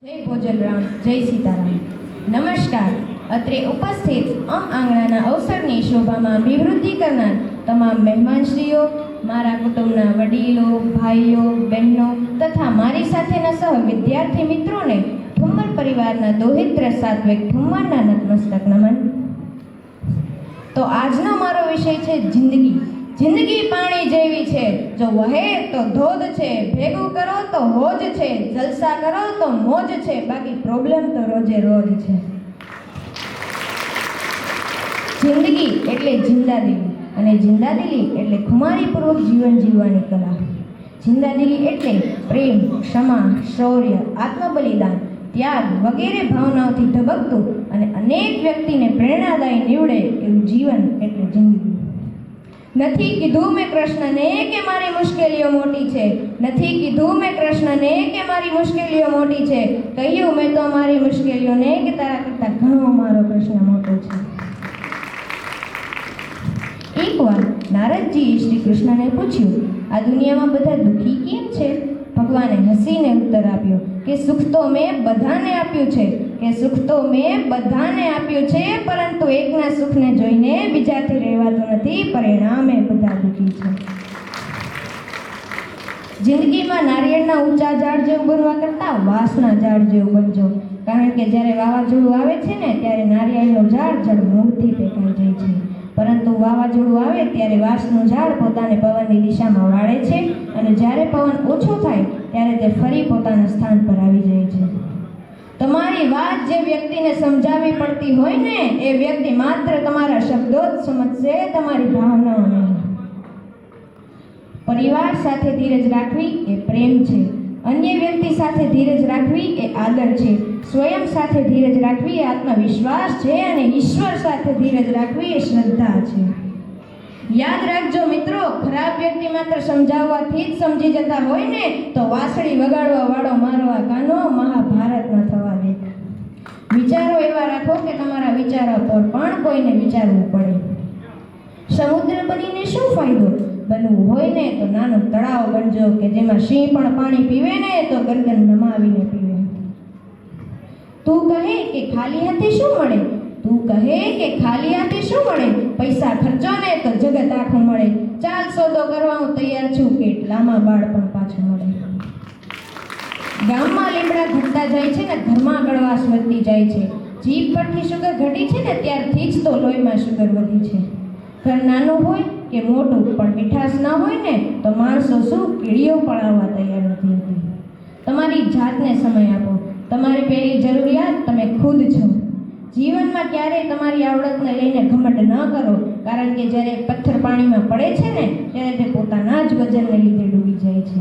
જય ભોજનરામ, જય સીતારામ. નમસ્કાર. અત્રે ઉપસ્થિત આંગણાના અવસરની શોભામાં અભિવૃદ્ધિ કરનાર તમામ મહેમાનશ્રીઓ, મારા કુટુંબના વડીલો, ભાઈઓ, બહેનો તથા મારી સાથેના સહ વિદ્યાર્થી મિત્રોને ઠુમ્મર પરિવારના દોહિત્ર સાત્વિક ઠુમ્મરના નતમસ્તક નમન. તો આજનો મારો વિષય છે જિંદગી. જિંદગી પાણી જેવી છે, જો વહે તો ધોધ છે, ભેગું કરો તો હોજ છે, જલસા કરો તો મોજ છે, બાકી પ્રોબ્લેમ તો રોજે રોજ છે. જિંદગી એટલે જિંદાદિલી, અને જિંદાદિલી એટલે ખુમારીપૂર્વક જીવન જીવવાની કલા. જિંદાદિલી એટલે પ્રેમ, ક્ષમા, શૌર્ય, આત્મબલિદાન, ત્યાગ વગેરે ભાવનાઓથી ધબકતું અને અનેક વ્યક્તિને પ્રેરણાદાયી નીવડે એવું જીવન એટલે જિંદગી. નથી કીધું મેં કૃષ્ણને કે મારી મુશ્કેલીઓ મોટી છે, નથી કીધું મેં કૃષ્ણને કે મારી મુશ્કેલીઓ મોટી છે, કહ્યું મેં તો મારી મુશ્કેલીઓને કે તારા કરતાં ઘણો મારો કૃષ્ણ મોટો છે. એકવાર નારદજીએ શ્રી કૃષ્ણને પૂછ્યું, આ દુનિયામાં બધા દુઃખી કેમ છે? ભગવાને હસીને ઉત્તર આપ્યો કે સુખ તો મેં બધાને આપ્યું છે, કે સુખ તો મેં બધાને આપ્યું છે, પરંતુ એકના સુખને જોઈને બીજાથી રહેવાતું નથી, પરિણામે બધા દુઃખી છે. જિંદગીમાં નારિયેળના ઊંચા ઝાડ જેવું બનવા કરતાં વાંસના ઝાડ જેવું બનજો, કારણ કે જ્યારે વાવાઝોડું આવે છે ને ત્યારે નારિયેળનું ઝાડ મૂળથી ટેકાઈ જાય છે, પરંતુ વાવાઝોડું આવે ત્યારે વાંસનું ઝાડ પોતાને પવનની દિશામાં વાળે છે, અને જ્યારે પવન ઓછો થાય ત્યારે તે ફરી પોતાના સ્થાન પર આવી જાય છે. તમારી વાત જે વ્યક્તિને સમજાવવી પડતી હોય ને એ વ્યક્તિ માત્ર તમારા શબ્દો જ સમજશે, તમારી ભાવનાઓ નહીં. પરિવાર સાથે ધીરજ રાખવી એ પ્રેમ છે, અન્ય વ્યક્તિ સાથે ધીરજ રાખવી એ આદર છે, સ્વયં સાથે ધીરજ રાખવી એ આત્મવિશ્વાસ છે, અને ઈશ્વર સાથે ધીરજ રાખવી એ શ્રદ્ધા છે. યાદ રાખજો મિત્રો, ખરાબ વ્યક્તિ માત્ર સમજાવવાથી જ સમજી જતા હોય ને તો વાંસળી વગાડવા વાળો મારવા કાનો મહાભારત ન થવા દે. વિચારો એવા રાખો કે તમારા વિચારો પર પણ કોઈને વિચારવું પડે. સમુદ્ર બનીને શું ફાયદો? બનવું હોય ને તો નાનું તળાવ બનજો કે જેમાં સિંહ પણ પાણી પીવે ને તો ગરદન નમાવીને પીવે. તું કહે કે ખાલી હાથે શું મળે? તું કહે કે ખાલી હાથે શું મળે? પૈસા ખર્ચો ને તો જગત આખું મળે. ચાલ સોદો કરવા હું તૈયાર છું, કેટલામાં બાળ પણ પાછું મળે. ગામમાં લીમડા ઘટતા જાય છે ને ઘરમાં ગળવાશ વધતી જાય છે. જીભ પરથી શુગર ઘટી છે ને ત્યારથી જ તો લોહીમાં શુગર વધી છે. ઘર નાનું હોય કે મોટું પણ મીઠાશ ન હોય ને તો માણસો શું કીડીઓ પણ આવવા તૈયાર નથી હોતી. તમારી જાતને સમય આપો. તમારી પહેલી જરૂરિયાત તમે ખુદ છો. જીવનમાં ક્યારેય તમારી આવડતને લઈને ઘમંડ ન કરો, કારણ કે જ્યારે પથ્થર પાણીમાં પડે છે ને ત્યારે તે પોતાના જ વજનને લીધે ડૂબી જાય છે.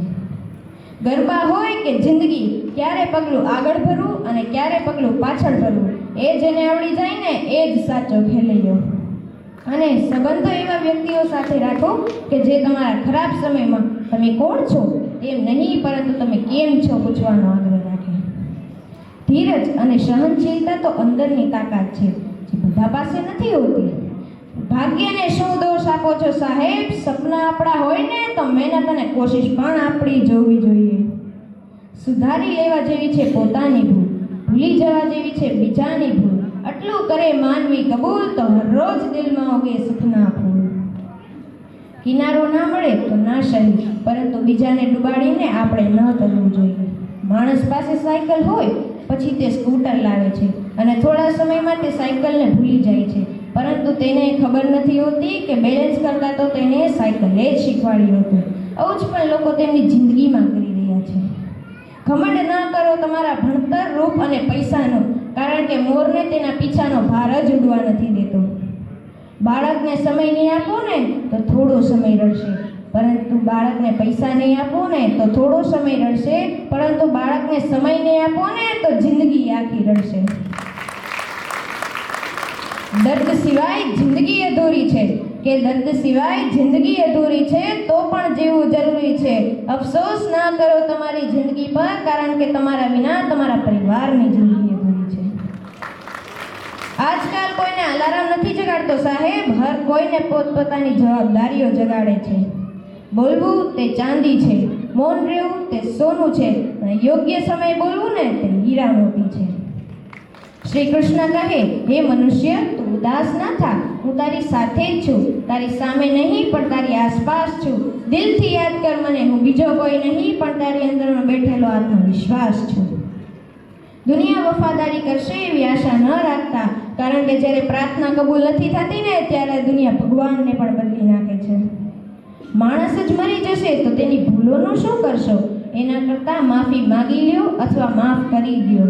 ગરબા હોય કે જિંદગી, ક્યારે પગલું આગળ ભરવું અને ક્યારે પગલું પાછળ ભરવું એ જેને આવડી જાય ને એ જ સાચો ખેલૈયો. અને સંબંધો એવા વ્યક્તિઓ સાથે રાખો કે જે તમારા ખરાબ સમયમાં તમે કોણ છો એમ નહીં, પરંતુ તમે કેમ છો પૂછવાનો આગ્રહ રાખે. ધીરજ અને સહનશીલતા તો અંદરની તાકાત છે, જે બધા પાસે નથી હોતી. ભાગ્યને શું દોષ આપો છો સાહેબ? સપના આપણા હોય ને તો મહેનત અને કોશિશ પણ આપણી જોવી જોઈએ. સુધારી લેવા જેવી છે પોતાની ભૂલ, ભૂલી જવા જેવી છે બીજાની ભૂલ. આટલું કરે માનવી કબૂલ તો હરરોજ દિલમાં ઉગે સુખના ફૂલ. કિનારો ના મળે તો ના સહી, પરંતુ બીજાને ડૂબાડીને આપણે ન કરવું જોઈએ. માણસ પાસે સાયકલ હોય પછી તે સ્કૂટર લાવે છે અને થોડા સમયમાં તે સાયકલને ભૂલી જાય છે, પરંતુ તેને ખબર નથી હોતી કે બેલેન્સ કરતા તો તેને સાયકલે જ શીખવાડ્યું હતું. આવું જ પણ લોકો તેમની જિંદગીમાં કરી રહ્યા છે. ઘમંડ ન કરો તમારા ભણતર, રૂપ અને પૈસાનો, કારણ કે મોરને તેના પીછાનો ભાર જ ઉડવા નથી દેતો. બાળકને સમય નહીં આપો ને તો થોડો સમય રડશે, પરંતુ બાળકને પૈસા નહીં આપો ને તો થોડો સમય રડશે, પરંતુ બાળકને સમય નહીં આપો ને તો જિંદગી આખી રડશે. દર્દ સિવાય જિંદગી અધૂરી છે, કે દર્દ સિવાય જિંદગી અધૂરી છે, તો પણ જીવવું જરૂરી છે. અફસોસ ના કરો તમારી જિંદગી પર, કારણ કે તમારા વિના તમારા પરિવારની જિંદગી અધૂરી છે. આજકાલ કોઈને અલાર્મ નથી જગાડતો સાહેબ, હર કોઈને પોતપોતાની જવાબદારીઓ જગાડે છે. બોલવું તે ચાંદી છે, મૌન રહેવું તે સોનું છે, અને યોગ્ય સમય બોલવું ને તે હીરા મોતી છે. શ્રી કૃષ્ણ કહે, હે મનુષ્ય, તું ઉદાસ ના થા, હું તારી સાથે જ છું, તારી સામે નહીં પણ તારી આસપાસ છું. દિલથી યાદ કર મને, હું બીજો કોઈ નહીં પણ તારી અંદરનો બેઠેલો આત્મવિશ્વાસ છું. દુનિયા વફાદારી કરશે એવી આશા ન રાખતા, કારણ કે જ્યારે પ્રાર્થના કબૂલ નથી થતી ને ત્યારે દુનિયા ભગવાનને પણ બદલી નાખે છે. માણસ જ મરી જશે તો તેની ભૂલોનું શું કરશો? એના કરતાં માફી માગી લ્યો અથવા માફ કરી દો.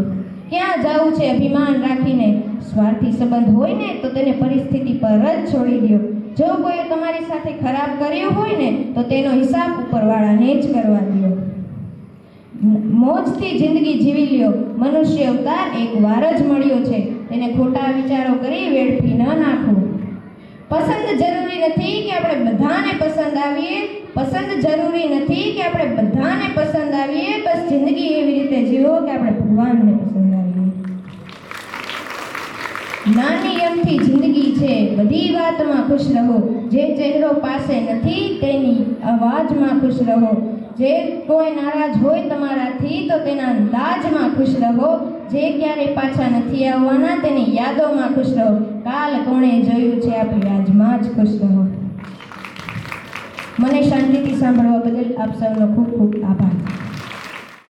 ક્યાં જવું છે અભિમાન રાખીને? સ્વાર્થી સંબંધ હોય ને તો તેને પરિસ્થિતિ પર જ છોડી દો. જો કોઈએ તમારી સાથે ખરાબ કર્યું હોય ને તો તેનો હિસાબ ઉપરવાળાને જ કરવા દો. મોજથી જિંદગી જીવી લ્યો. મનુષ્ય અવતાર એક વાર જ મળ્યો છે, તેને ખોટા વિચારો કરી વેડફી ન નાખવું. પસંદ જરૂરી નથી કે આપણે બધાને પસંદ આવીએ. પસંદ જરૂરી નથી કે આપણે બધાને પસંદ આવીએ. બસ જિંદગી એવી રીતે જીવો કે આપણે ભગવાનને પસંદ આવીએ. નાની અમથી જિંદગી છે, બધી વાતમાં ખુશ રહો. જે ચહેરો પાસે નથી તેની અવાજમાં ખુશ રહો. જે કોઈ નારાજ હોય તમારાથી તો તેના અંદાજમાં ખુશ રહો. જે ક્યારે પાછા નથી આવવાના તેની યાદોમાં ખુશ રહો. કાલ કોણે જોયું છે આપણી આજમાં જ ખુશ રહો. મને શાંતિથી સાંભળવા બદલ આપ સૌનો ખૂબ ખૂબ આભાર.